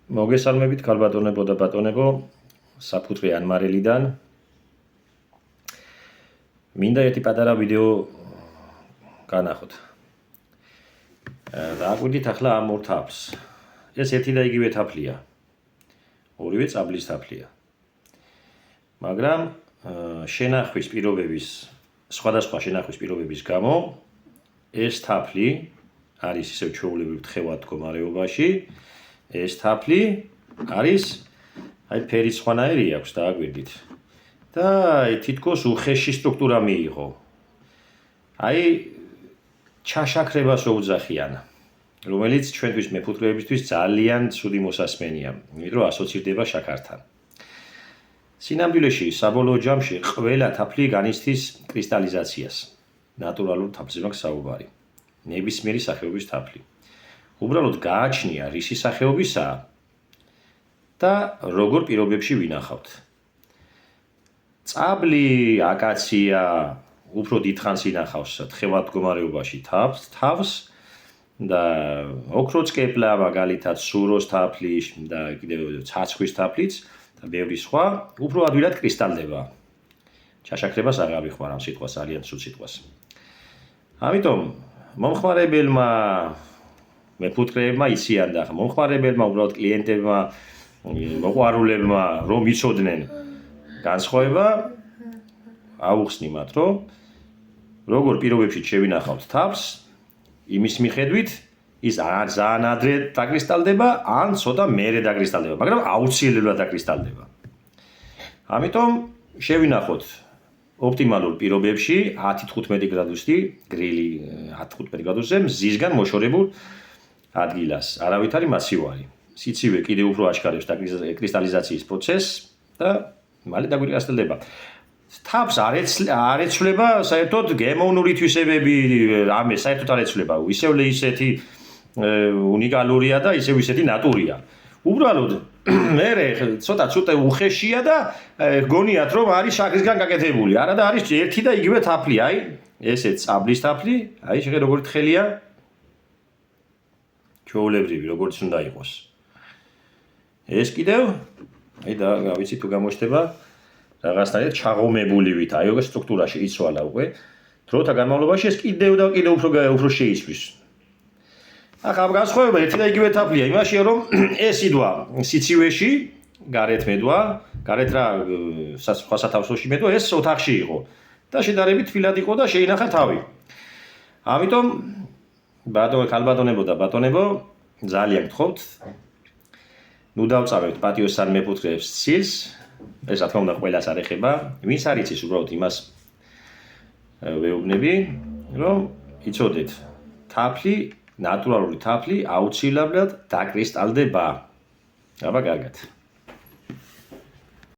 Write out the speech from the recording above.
მოგესალმებით ქალბატონებო და ბატონებო, საფუძვე ანმარელიდან. მინდა ერთი პატარა ვიდეო განახოთ. დააკვირდით ახლა ამ ორ თაფლს. ეს ერთი და იგივე თაფლია. ორივე წაბლის თაფლია. მაგრამ შენახვის პირობების, სხვადასხვა შენახვის პირობების გამო ეს თაფლი არის ისევ ჩვეულებრივ თხევად მდგომარეობაში. ეს თაფლი არის აი ფერი სხვანაირი აქვს დააკვირდით და თითქოს უხეში სტრუქტურა მიიღო. აი ჩაშაქრებას უძახიან, რომელიც ჩვენთვის მეფუტკრეებისთვის ძალიან ცუდი მოსასმენია, იმიტომ რომ ასოცირდება შაქართან. სინამდვილეში საბოლოო ჯამში ყველა თაფლი განიცდის კრისტალიზაციას. ნატურალურ თაფლზე მაქვს საუბარი. ნებისმიერი სახეობის თაფლი. უბრალოდ გააჩნია რისი სახეობისაა და როგორ პირობებში ვინახავთ. წაბლი, აკაცია უფრო დიდხანს ინახავს თხევად მდგომარეობაში თავს და ოქროწყეპლა, მაგალითად სუროს თაფლი და კიდევ ცაცხვის თაფლიც და ბევრი სხვა უფრო ადვილად კრისტალდება. ჩაშაქრებას აღარ ვიხმარ ამ სიტყვას, ძალიან ცუდ სიტყვას. ამიტომ მომხმარებელმა მეფუტკრეებმა იციან და მომხმარებელმა უბრალოდ კლიენტებმა, მოყვარულებმა რომ იცოდნენ განსხვავება, აუხსნი მათ, რომ როგორ პირობებში შევინახავთ თავს, იმის მიხედვით ის ან ძალიან ადრე დაკრისტალდება, ან ცოტა მერე დაკრისტალდება, მაგრამ აუცილებლად დაკრისტალდება. ამიტომ შევინახოთ ოპტიმალურ პირობებში 10-15 გრადუსი გრილი 10-15 გრადუსზე მზისგან მოშორებულ ადგილას. არავით არის მასივარი. სიცივე კიდევ უფრო აშკარებს კრისტალიზაციის პროცესს და მალე დაგვიკრისტალდება. თავს არ ეცვლება საერთოდ გემოვნური თვისებები, ამე საერთოდ არ ეცვლება. ისევ ისეთი უნიკალურია და ისევ ისეთი ნატურია. უბრალოდ მე ცოტა უხეშია და გონიათ რომ არის შაქრისგან გაკეთებული. არა და არის ერთი და იგივე თაფლი, აი ესეც წაბლის თაფლი, აი შეგე როგორი თხელია. ჩვეულებრივი როგორც უნდა იყოს. ეს კიდევ აი და ვიცი თუ გამოჩნდება რაღაცნაირად ჩაღომებულივით, აი როგორ სტრუქტურაში იცვალა უკვე. დროთა განმავლობაში ეს კიდევ უფრო შეიცვლის. ახლა ამ განსხვავება ერთი და იგივე თაფლია იმაშია რომ ეს იდვა სიცივეში, გარეთ მედვა, გარეთ რა სხვა სათავსოში მედვა, ეს ოთახში იყო და შედარებით თბილად იყო და შეინახა თავი. ამიტომ ქალბატონებო და ბატონებო, ძალიან გთხოვთ, ნუ დავწავებთ პატიოსან მეფუტკრეებს ცილს, ეს რა თქმა უნდა ყველას არ ეხება, ვინც არ იცის უბრალოდ იმას ვეუბნები, რომ იცოდეთ, თაფლი, ნატურალური თაფლი აუცილებლად დაკრისტალდება. აბა კარგად.